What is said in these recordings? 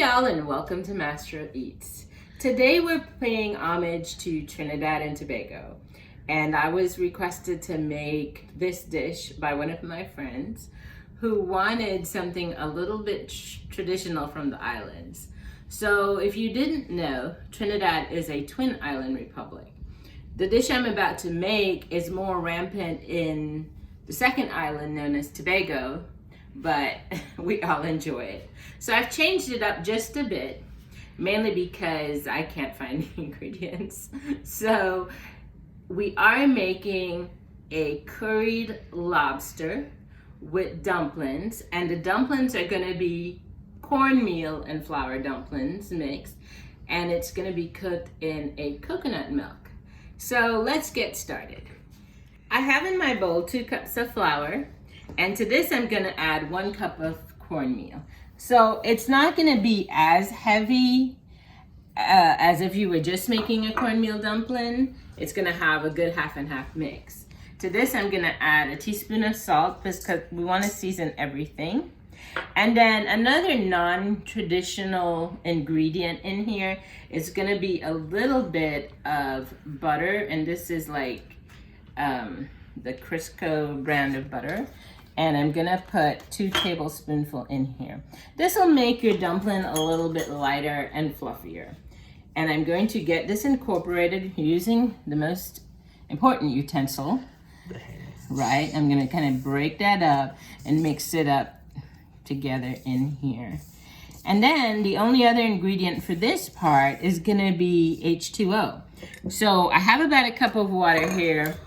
all, and welcome to Mastro Eats. Today we're paying homage to Trinidad and Tobago, and I was requested to make this dish by one of my friends who wanted something a little bit traditional from the islands. So if you didn't know, Trinidad is a twin island republic. The dish I'm about to make is more rampant in the second island known as Tobago, but we all enjoy it. So I've changed it up just a bit, mainly because I can't find the ingredients. So we are making a curried lobster with dumplings, and the dumplings are gonna be cornmeal and flour dumplings mixed, and it's gonna be cooked in a coconut milk. So let's get started. I have in my bowl 2 cups of flour, and to this I'm gonna add 1 cup of cornmeal. So it's not gonna be as heavy as if you were just making a cornmeal dumpling. It's gonna have a good half and half mix. To this I'm gonna add a teaspoon of salt because we wanna season everything. And then another non-traditional ingredient in here is gonna be a little bit of butter, and this is like the Crisco brand of butter. And I'm gonna put 2 tablespoonfuls in here. This will make your dumpling a little bit lighter and fluffier. And I'm going to get this incorporated using the most important utensil. The hands. Right, I'm gonna kind of break that up and mix it up together in here. And then the only other ingredient for this part is gonna be H2O. So I have about a cup of water here.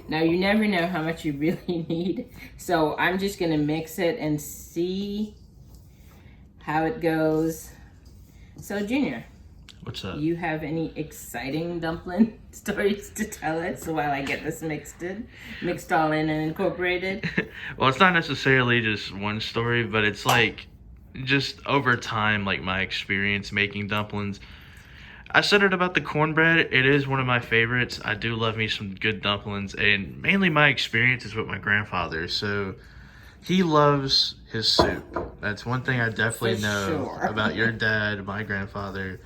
Now you never know how much you really need. So I'm just gonna mix it and see how it goes. So Junior, what's up? You have any exciting dumpling stories to tell us while I get this mixed all in and incorporated? Well, it's not necessarily just one story, but it's like just over time, like my experience making dumplings. I said it about the cornbread. It is one of my favorites. I do love me some good dumplings, and mainly my experience is with my grandfather. So he loves his soup. That's one thing I definitely know about your dad, my grandfather.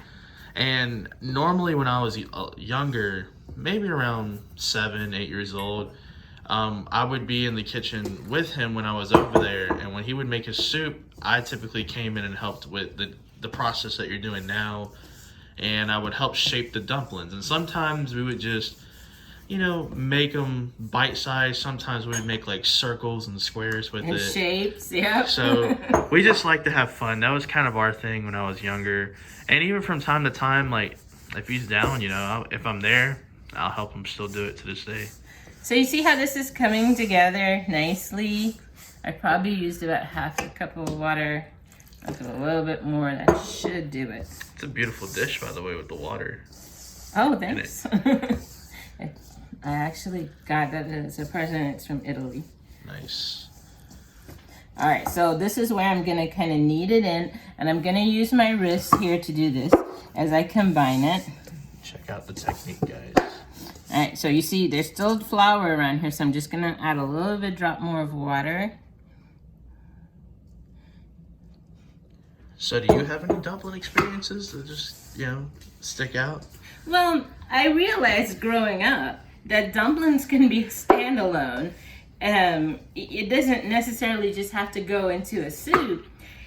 And normally when I was younger, maybe around 7, 8 years old, I would be in the kitchen with him when I was over there. And when he would make his soup, I typically came in and helped with the process that you're doing now. And I would help shape the dumplings. And sometimes we would just, make them bite-sized. Sometimes we would make like circles and squares with it. Shapes, yeah. So we just like to have fun. That was kind of our thing when I was younger. And even from time to time, like if he's down, if I'm there, I'll help him still do it to this day. So you see how this is coming together nicely? I probably used about half a cup of water. I'll do a little bit more. That should do it. It's a beautiful dish, by the way, with the water. Oh, thanks. I actually got that as a present. It's from Italy. Nice. All right, so this is where I'm gonna kind of knead it in, and I'm gonna use my wrist here to do this as I combine it. Check out the technique, guys. All right, so you see there's still flour around here, so I'm just gonna add a little bit, drop more of water. So do you have any dumpling experiences that just, stick out? Well, I realized growing up that dumplings can be standalone. It doesn't necessarily just have to go into a soup,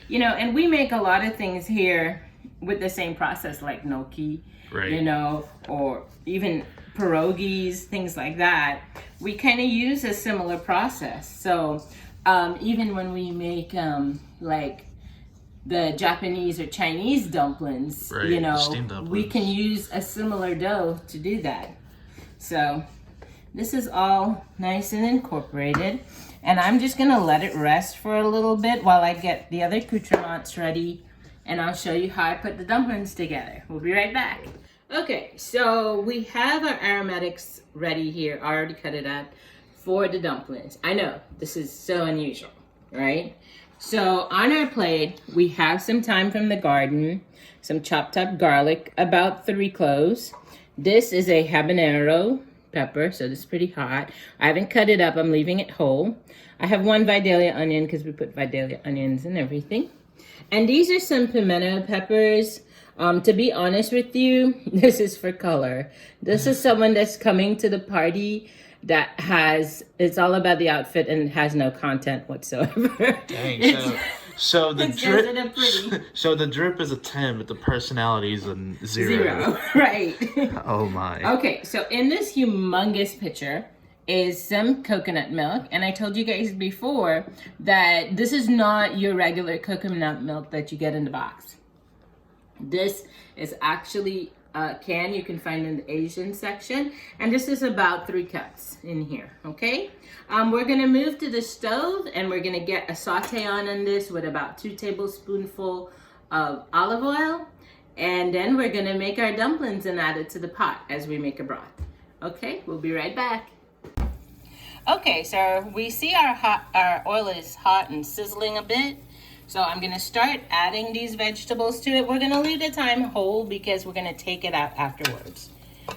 and we make a lot of things here with the same process, like gnocchi, right. Or even pierogies, things like that. We kind of use a similar process. So even when we make like the Japanese or Chinese dumplings, right. Steamed dumplings, we can use a similar dough to do that. So this is all nice and incorporated, and I'm just gonna let it rest for a little bit while I get the other accoutrements ready, and I'll show you how I put the dumplings together. We'll be right back. Okay, so we have our aromatics ready here. I already cut it up for the dumplings. I know, this is so unusual, right? So on our plate, we have some thyme from the garden, some chopped up garlic, about 3 cloves. This is a habanero pepper, so this is pretty hot. I haven't cut it up, I'm leaving it whole. I have 1 Vidalia onion because we put Vidalia onions in everything. And these are some pimento peppers. To be honest with you, this is for color. This is someone that's coming to the party that it's all about the outfit and has no content whatsoever. Dang, so the It's just in a drip, pretty so the drip is a 10, but the personality is a 0. zero, right? Oh my. Okay, so in this humongous picture is some coconut milk, and I told you guys before that this is not your regular coconut milk that you get in the box. This is actually a can you can find in the Asian section, and this is about 3 cups in here. Okay, we're gonna move to the stove, and we're gonna get a saute on in this with about 2 tablespoonfuls of olive oil, and then we're gonna make our dumplings and add it to the pot as we make a broth. Okay, we'll be right back. Okay, so we see our oil is hot and sizzling a bit. So I'm gonna start adding these vegetables to it. We're gonna leave the thyme whole because we're gonna take it out afterwards.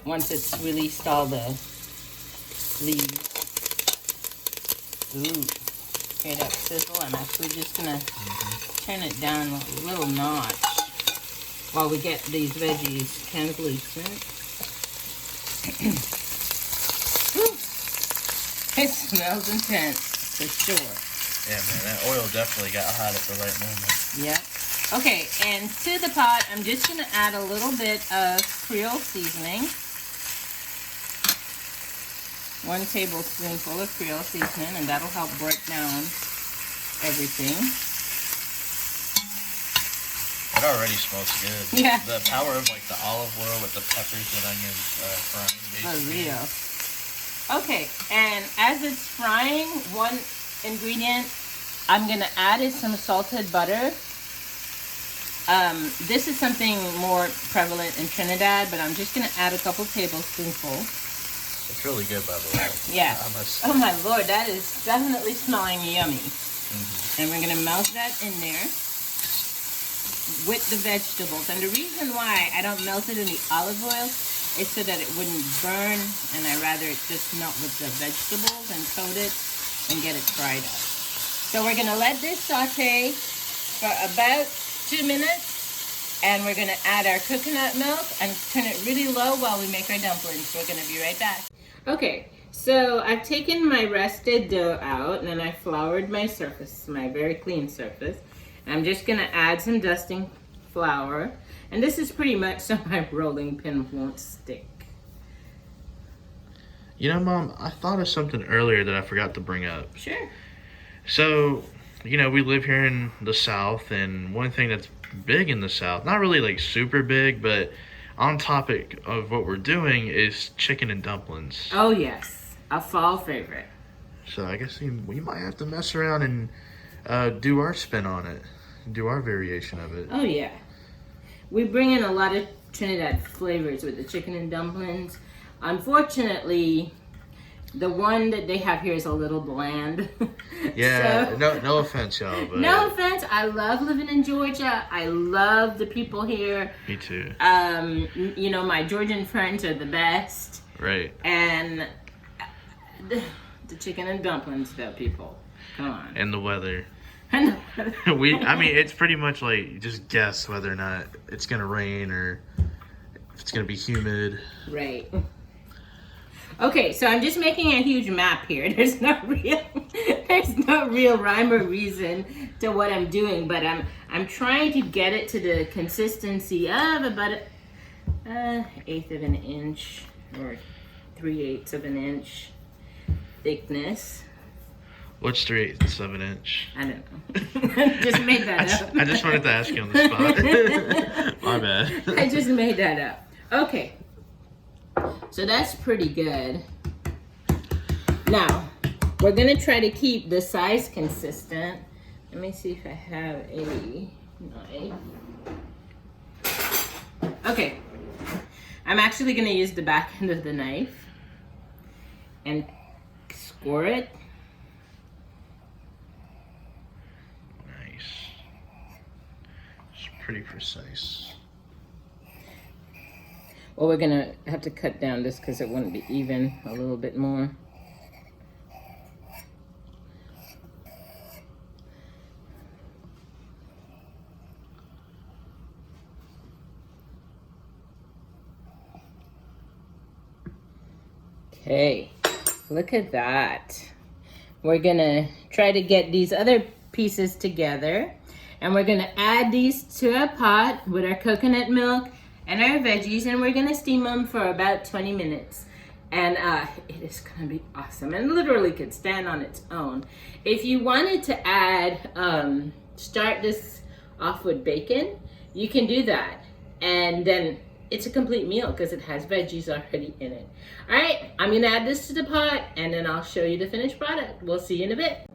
Once it's released all the leaves. Ooh, hear that sizzle? I'm actually just gonna turn it down a little notch while we get these veggies translucent. It smells intense, for sure. Yeah, man, that oil definitely got hot at the right moment. Yep. Okay, and to the pot, I'm just going to add a little bit of Creole seasoning. 1 tablespoonful of Creole seasoning, and that'll help break down everything. It already smells good. Yeah. The power of like the olive oil with the peppers and onions frying. For Basically. real. Okay, and as it's frying, one ingredient I'm gonna add is some salted butter. This is something more prevalent in Trinidad, but I'm just gonna add a couple tablespoonfuls. It's really good, by the way. Yeah. I must. Oh my lord, that is definitely smelling yummy. And we're gonna melt that in there with the vegetables. And the reason why I don't melt it in the olive oil is so that it wouldn't burn, and I rather it just melt with the vegetables and coat it and get it fried up. So we're gonna let this saute for about 2 minutes, and we're gonna add our coconut milk and turn it really low while we make our dumplings. We're gonna be right back. Okay, so I've taken my rested dough out and then I floured my surface, my very clean surface. I'm just gonna add some dusting flour, and this is pretty much so my rolling pin won't stick. You know, Mom, I thought of something earlier that I forgot to bring up. Sure. So, you know, we live here in the South, and one thing that's big in the South, not really like super big, but on topic of what we're doing is chicken and dumplings. Oh yes, a fall favorite. So I guess we might have to mess around and do our spin on it, do our variation of it. Oh yeah. We bring in a lot of Trinidad flavors with the chicken and dumplings. Unfortunately, the one that they have here is a little bland. Yeah, So, no offense, y'all, but no offense, I love living in Georgia. I love the people here. me too. You know, my Georgian friends are the best. Right. And the chicken and dumplings, though, people. Come on. And the weather. And I mean, it's pretty much like just guess whether or not it's gonna rain or if it's gonna be humid. Right. Okay, so I'm just making a huge map here. There's no real rhyme or reason to what I'm doing, but I'm trying to get it to the consistency of about an eighth of an inch or 3/8 of an inch thickness. What's 3/8 of an inch? I don't know. Just made that up. I just wanted to ask you on the spot. My bad. I just made that up. Okay. So that's pretty good. Now, we're gonna try to keep the size consistent. Let me see if I have a knife. Okay. I'm actually gonna use the back end of the knife and score it. Nice. It's pretty precise. Well, we're gonna have to cut down this because it wouldn't be even a little bit more. Okay, look at that. We're gonna try to get these other pieces together, and we're gonna add these to our pot with our coconut milk and our veggies, and we're gonna steam them for about 20 minutes. And it is gonna be awesome, and literally could stand on its own. If you wanted to add, start this off with bacon, you can do that. And then it's a complete meal because it has veggies already in it. All right, I'm gonna add this to the pot and then I'll show you the finished product. We'll see you in a bit.